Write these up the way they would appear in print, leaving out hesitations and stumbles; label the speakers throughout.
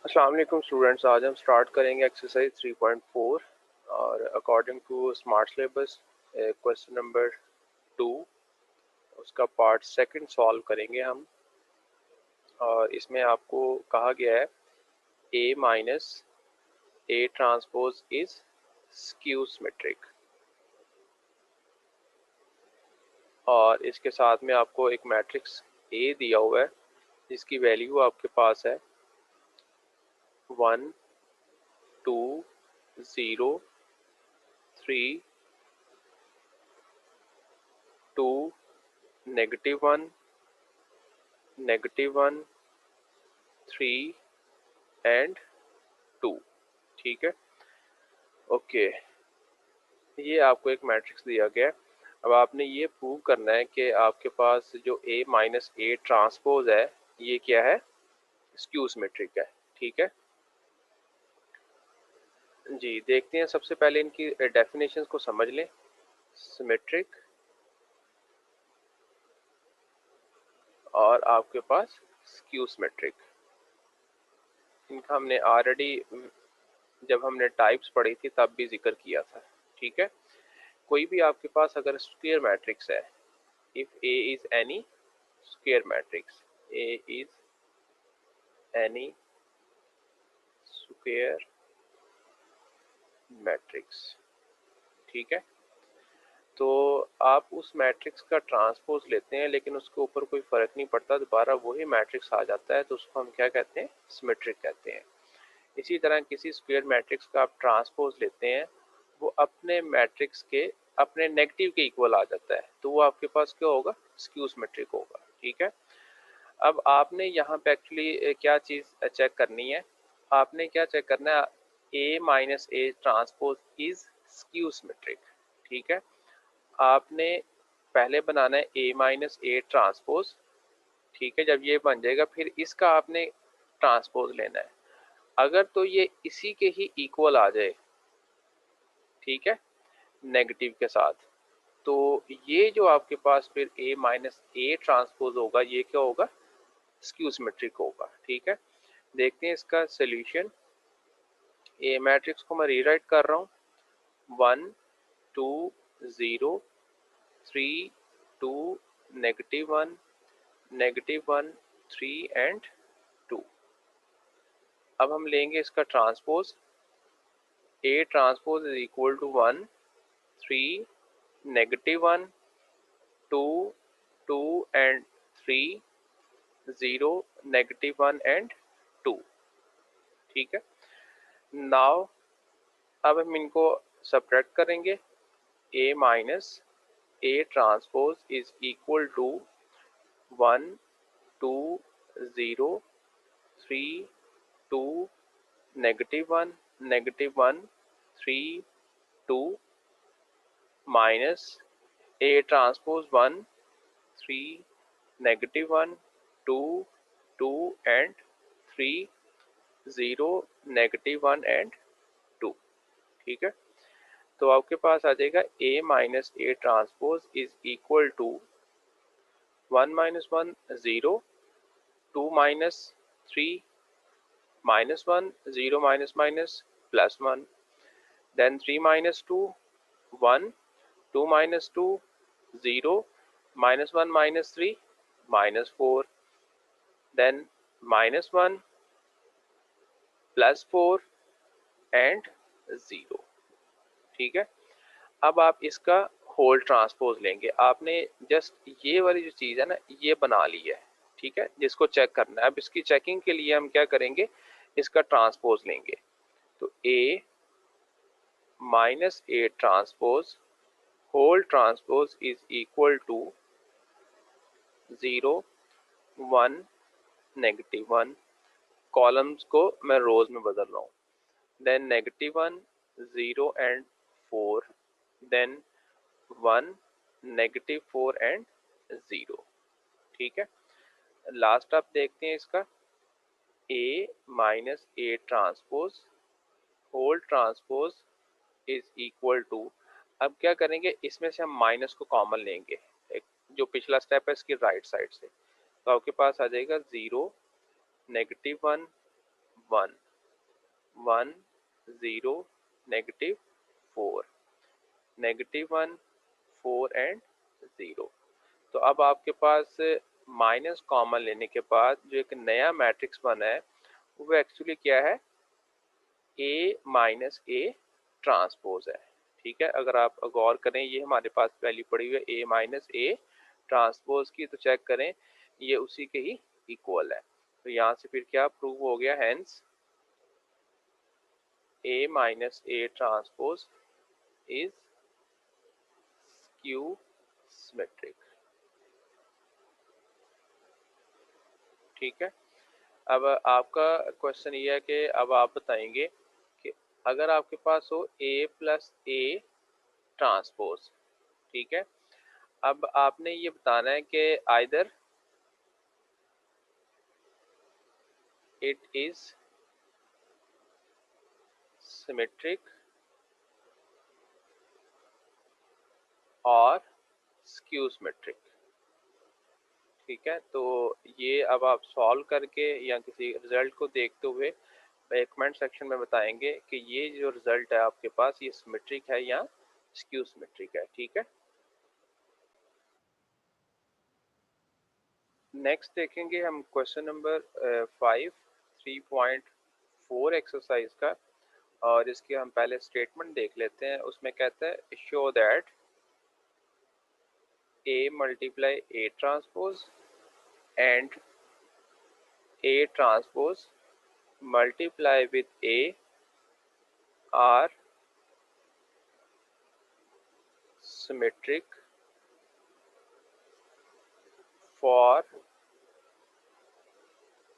Speaker 1: अस्सलाम वालेकुम स्टूडेंट्स, आज हम स्टार्ट करेंगे एक्सरसाइज 3.4 और according to smart syllabus question number 2 उसका पार्ट सेकंड सॉल्व करेंगे हम। और इसमें आपको कहा गया है A minus A transpose is skew symmetric, और इसके साथ में आपको एक मैट्रिक्स ए दिया हुआ है जिसकी वैल्यू आपके पास है 1 2 0 3 2 -1 -1 3 एंड 2। ठीक है, ओके। ये आपको एक मैट्रिक्स दिया गया है। अब आपने ये प्रूव करना है कि आपके पास जो ए माइनस ए ट्रांसपोज है ये क्या है, स्क्यू सिमेट्रिक है। ठीक है जी, देखते हैं। सबसे पहले इनकी डेफिनेशंस को समझ लें। सिमेट्रिक और आपके पास स्क्यू सिमेट्रिक, इनका हमने ऑलरेडी जब हमने टाइप्स पढ़ी थी तब भी जिक्र किया था। ठीक है, कोई भी आपके पास अगर स्क्वायर मैट्रिक्स है, if A is N E square matrix, A is N E square matrix, ठीक है, तो आप उस मैट्रिक्स का ट्रांसपोज लेते हैं लेकिन उसके ऊपर कोई फर्क नहीं पड़ता, दोबारा वही मैट्रिक्स आ जाता है, तो उसको हम क्या कहते हैं, सिमेट्रिक कहते हैं। इसी तरह किसी स्क्वायर मैट्रिक्स का आप ट्रांसपोज लेते हैं, वो अपने मैट्रिक्स के अपने नेगेटिव के इक्वल आ जाता है, तो वो आपके पास क्या होगा, स्क्यू सिमेट्रिक होगा। ठीक है, अब आपने यहाँ पे एक्चुअली क्या चीज़ चेक करनी है, आपने क्या चेक करना है, A minus A transpose is skew symmetric. ठीक है, आपने पहले बनाना है ए माइनस ए ट्रांसपोज। ठीक है, जब ये बन जाएगा फिर इसका आपने ट्रांसपोज लेना है, अगर तो ये इसी के ही इक्वल आ जाए, ठीक है, नेगेटिव के साथ, तो ये जो आपके पास फिर ए माइनस ए ट्रांसपोज होगा ये क्या होगा, स्क्यू सिमेट्रिक होगा। ठीक है, देखते हैं इसका सोल्यूशन। ए मैट्रिक्स को मैं रीराइट कर रहा हूँ, 1 2 0 3 2 -1 -1 3 एंड 2। अब हम लेंगे इसका transpose, A transpose is equal to 1 3 -1 2 2 and 3 0 -1 and 2। ठीक है, नाउ अब हम इनको सब्ट्रैक्ट करेंगे। A minus A transpose is equal to 1 2 0 3 2 -1 -1 3 2 minus A transpose 1 3 -1 2 2 and 3 0 -1 and 2। ठीक है, तो आपके पास आ जाएगा A minus A transpose is equal to 1 -1 0 2 -3 -1 0 +1, then 3 -2 1 2 -2 0 -1 -3 -4, then -1 +4 and 0। ठीक है, अब आप इसका होल ट्रांसपोज लेंगे। आपने जस्ट ये वाली जो चीज़ है ना ये बना ली है, ठीक है, जिसको चेक करना है। अब इसकी चेकिंग के लिए हम क्या करेंगे, इसका ट्रांसपोज लेंगे, तो A minus A transpose whole transpose is equal to 0 1 -1, columns को मैं रोज में बदल रहा हूँ, देन -1 0 एंड 4, देन 1 -4 एंड 0। ठीक है, लास्ट आप देखते हैं इसका A minus A transpose whole transpose is equal to, अब क्या करेंगे, इसमें से हम माइनस को कॉमन लेंगे, एक जो पिछला स्टेप है इसकी राइट साइड से, तो आपके पास आ जाएगा 0 -1 1, 1, 0, नेगेटिव 4, नेगेटिव 1, 4 एंड 0। तो अब आपके पास माइनस कॉमन लेने के बाद जो एक नया मैट्रिक्स बना है वो एक्चुअली क्या है, ए माइनस ए ट्रांसपोज है। ठीक है, अगर आप गौर करें ये हमारे पास वैल्यू पड़ी हुई है ए माइनस ए ट्रांसपोज की, तो चेक करें ये उसी के ही इक्वल है। तो यहाँ से फिर क्या प्रूव हो गया, hence A minus A transpose is skew symmetric. ठीक है, अब आपका क्वेश्चन ये है कि अब आप बताएंगे कि अगर आपके पास हो ए प्लस ए ट्रांसपोज, ठीक है, अब आपने ये बताना है कि आइदर इट इज सिमेट्रिक और स्क्यू सिमेट्रिक। ठीक है, तो ये अब आप सॉल्व करके या किसी रिजल्ट को देखते हुए कमेंट सेक्शन में बताएंगे कि ये जो रिजल्ट है आपके पास ये सिमेट्रिक है या स्क्यू सिमेट्रिक है। ठीक है, नेक्स्ट देखेंगे हम क्वेश्चन नंबर 5 3.4 एक्सरसाइज का, और इसके हम पहले स्टेटमेंट देख लेते हैं। उसमें कहता है show that A multiply A transpose and A transpose multiply with A are symmetric for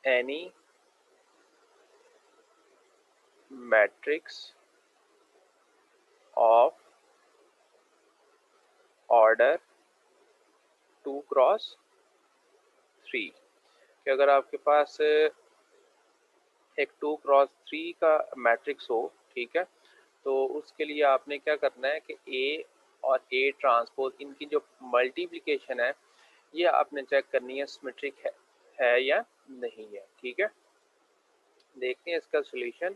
Speaker 1: any matrix of order 2 cross 3। कि अगर आपके पास एक 2 क्रॉस 3 का मैट्रिक्स हो, ठीक है, तो उसके लिए आपने क्या करना है कि ए और ए ट्रांसपोज इनकी जो मल्टीप्लिकेशन है ये आपने चेक करनी है सिमेट्रिक है या नहीं है। ठीक है, देखते हैं इसका सॉल्यूशन,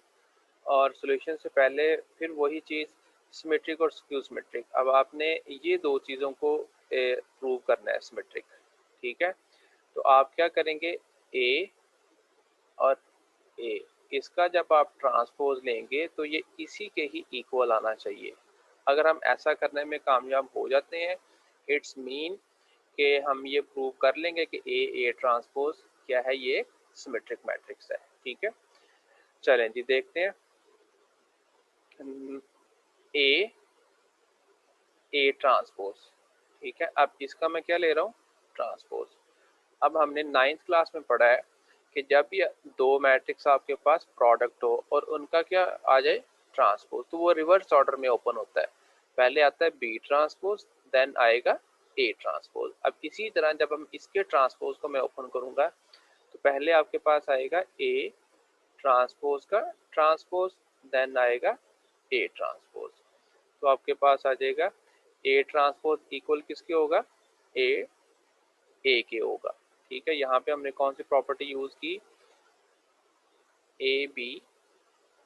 Speaker 1: और सॉल्यूशन से पहले फिर वही चीज़ सिमेट्रिक और स्क्यू सिमेट्रिक। अब आपने ये दो चीज़ों को प्रूव करना है सिमेट्रिक। ठीक है, तो आप क्या करेंगे, ए और ए इसका जब आप ट्रांसपोज लेंगे तो ये इसी के ही इक्वल आना चाहिए। अगर हम ऐसा करने में कामयाब हो जाते हैं इट्स मीन कि हम ये प्रूव कर लेंगे कि ए ट्रांसपोज क्या है, ये सिमेट्रिक मैट्रिक्स है। ठीक है, चलें जी देखते हैं। ए ट्रांसपोज, ठीक है, अब इसका मैं क्या ले रहा हूँ, ट्रांसपोज। अब हमने 9th क्लास में पढ़ा है कि जब भी दो मैट्रिक्स आपके पास प्रोडक्ट हो और उनका क्या आ जाए, ट्रांसपोज, तो वो रिवर्स ऑर्डर में ओपन होता है। पहले आता है बी ट्रांसपोज, देन आएगा ए ट्रांसपोज। अब इसी तरह जब हम इसके ट्रांसपोज को मैं ओपन करूंगा तो पहले आपके पास आएगा ए ट्रांसपोज का ट्रांसपोज, देन आएगा ए ट्रांसपोज। तो आपके पास आ जाएगा ए ट्रांसपोज इक्वल किसके होगा, ए के होगा। ठीक है, यहाँ पे हमने कौन सी प्रॉपर्टी यूज की, A B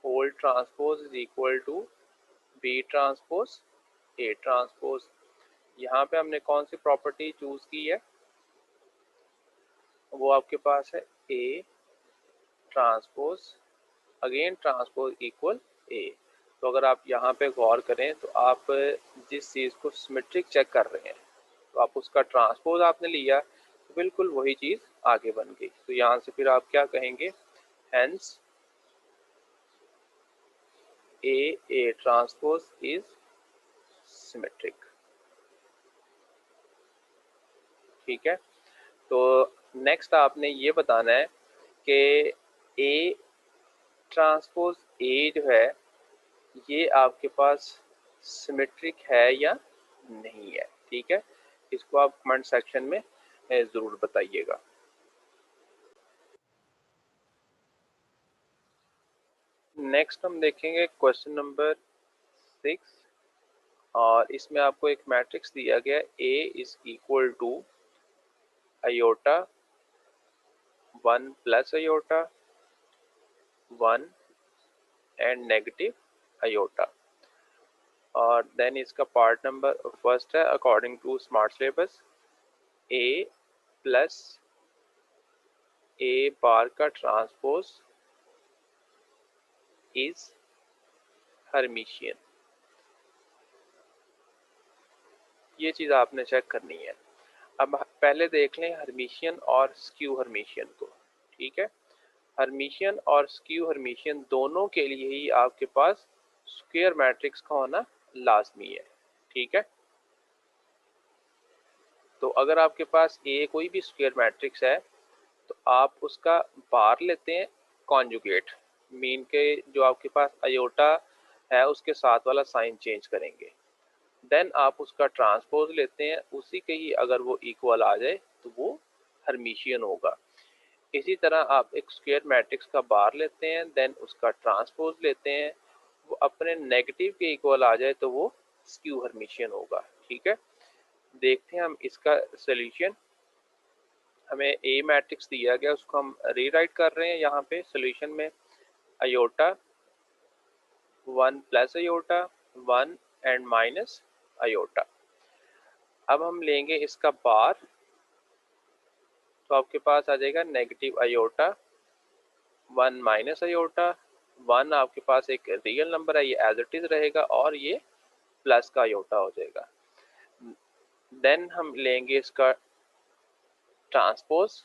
Speaker 1: whole transpose is equal to B transpose A transpose. यहाँ पे हमने कौन सी प्रॉपर्टी चूज की है, वो आपके पास है A transpose again transpose equal A. तो अगर आप यहाँ पे गौर करें तो आप जिस चीज़ को सिमेट्रिक चेक कर रहे हैं तो आप उसका ट्रांसपोज आपने लिया तो बिल्कुल वही चीज़ आगे बन गई। तो यहाँ से फिर आप क्या कहेंगे, hence A transpose is symmetric. ठीक है, तो नेक्स्ट आपने ये बताना है कि ए ट्रांसपोज ए जो है ये आपके पास सिमेट्रिक है या नहीं है। ठीक है, इसको आप कमेंट सेक्शन में ज़रूर बताइएगा। नेक्स्ट हम देखेंगे क्वेश्चन नंबर 6, और इसमें आपको एक मैट्रिक्स दिया गया A is equal to iota 1 plus iota 1 and negative iota. और देन इसका पार्ट नंबर फर्स्ट है according to smart syllabus, A plus A bar का ट्रांसपोज इज हर्मिशियन। ये चीज़ आपने चेक करनी है। अब पहले देख लें हर्मिशियन और स्क्यू हर्मिशियन को। ठीक है, हर्मिशियन और स्क्यू हर्मिशियन दोनों के लिए ही आपके पास स्क्वायर मैट्रिक्स का होना लाजमी है। ठीक है, तो अगर आपके पास ए कोई भी स्क्वायर मैट्रिक्स है तो आप उसका बार लेते हैं कॉन्जुगेट, मीन के जो आपके पास अयोटा है उसके साथ वाला साइन चेंज करेंगे। देन आप उसका ट्रांसपोज लेते हैं, उसी के ही अगर वो इक्वल आ जाए तो वो हर्मिशियन होगा। इसी तरह आप एक स्क्वायर मैट्रिक्स का बार लेते हैं, देन उसका ट्रांसपोज लेते हैं, वो अपने नेगेटिव के इक्वल आ जाए तो वो स्क्यू हर्मिशियन होगा। ठीक है, देखते हैं हम इसका सोल्यूशन। हमें ए मैट्रिक्स दिया गया, उसको हम रीराइट कर रहे हैं यहाँ पे सोल्यूशन में। Iota 1 plus iota 1 and minus iota. अब हम लेंगे इसका बार, तो आपके पास आ जाएगा नेगेटिव अयोटा 1 माइनस अयोटा। 1 आपके पास एक रियल नंबर है, ये एज इट इज रहेगा, और ये प्लस का अयोटा हो जाएगा। देन हम लेंगे इसका transpose,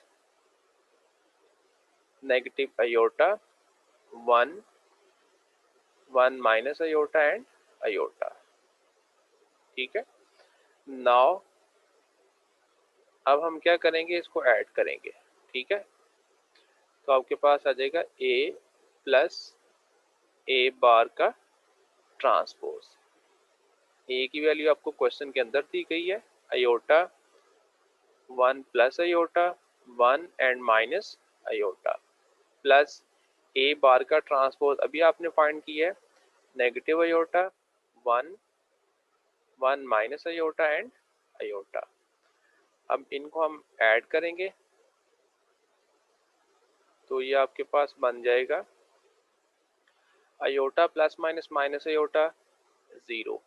Speaker 1: negative iota 1 1 minus iota and iota. ठीक है, नाउ अब हम क्या करेंगे, इसको ऐड करेंगे। ठीक है, तो आपके पास आ जाएगा ए प्लस ए बार का ट्रांसपोज। ए की वैल्यू आपको क्वेश्चन के अंदर दी गई है, iota 1 plus iota 1 and minus iota, plus A bar का ट्रांसपोज अभी आपने फाइंड किया है, negative iota 1 1 minus iota and iota. अब इनको हम ऐड करेंगे तो ये आपके पास बन जाएगा iota plus minus minus iota 0।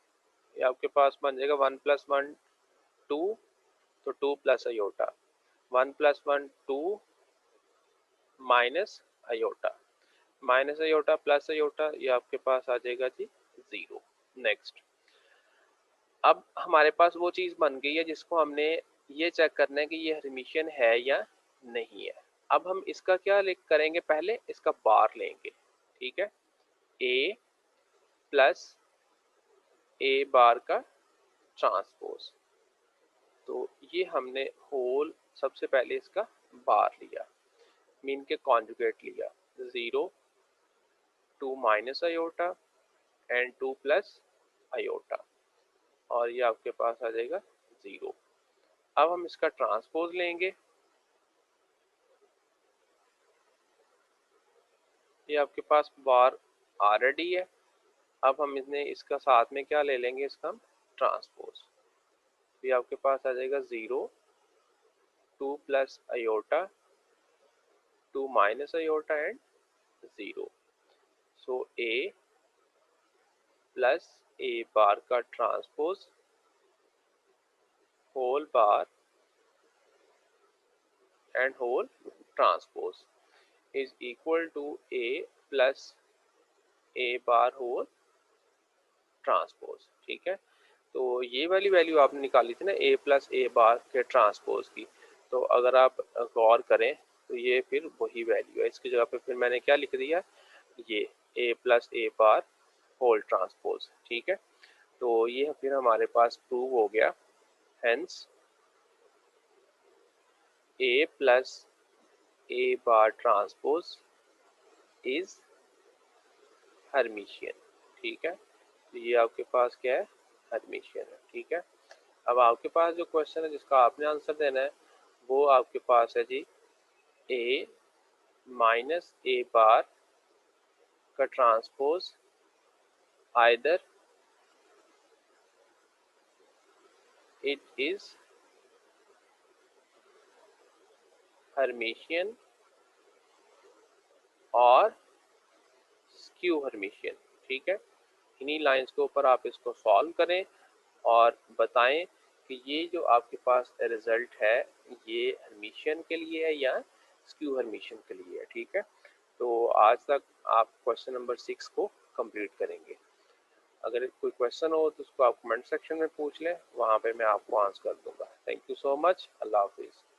Speaker 1: ये आपके पास बन जाएगा 1 प्लस 1 2, तो 2 plus iota 1 plus 1 2 minus iota plus iota, ये आपके पास आ जाएगा जी 0। नेक्स्ट, अब हमारे पास वो चीज़ बन गई है जिसको हमने ये चेक करना है कि ये हर्मिशियन है या नहीं है। अब हम इसका क्या करेंगे, पहले इसका बार लेंगे। ठीक है, ए प्लस ए बार का ट्रांसपोज, तो ये हमने होल सबसे पहले इसका बार लिया, मीन के कॉन्जुगेट लिया, 0 2 minus iota and 2 plus aorta, और ये आपके पास आ जाएगा 0। अब हम इसका ट्रांसपोज लेंगे, ये आपके पास बार ऑलरेडी है। अब हम इसका साथ में क्या ले लेंगे, इसका हम ट्रांसपोज, ये आपके पास आ जाएगा 0 2 plus iota 2 minus iota and 0। So A plus A bar का transpose whole bar and whole transpose is equal to A plus A bar whole transpose. ठीक है, तो ये वाली वैल्यू आपने निकाली थी ना ए प्लस ए बार के ट्रांसपोज की, तो अगर आप गौर करें तो ये फिर वही वैल्यू है। इसकी जगह पे फिर मैंने क्या लिख दिया, ये ए plus A bar whole transpose. ठीक है, तो ये फिर हमारे पास प्रूव हो गया, hence A plus A bar transpose is Hermitian. ठीक है, तो ये आपके पास क्या है, हर्मिशियन है। ठीक है, अब आपके पास जो क्वेश्चन है जिसका आपने आंसर देना है वो आपके पास है जी ए माइनस ए बार का transpose either it is Hermitian और स्क्यू हर्मिशियन। ठीक है, इन्हीं लाइंस के ऊपर आप इसको सॉल्व करें और बताएं कि ये जो आपके पास रिजल्ट है ये हर्मिशियन के लिए है या स्क्यू हर्मिशियन के लिए है। ठीक है, तो आज तक आप क्वेश्चन नंबर 6 को कंप्लीट करेंगे। अगर कोई क्वेश्चन हो तो उसको आप कमेंट सेक्शन में पूछ लें, वहाँ पे मैं आपको आंसर कर दूंगा। Thank you so much. अल्लाह हाफिज़।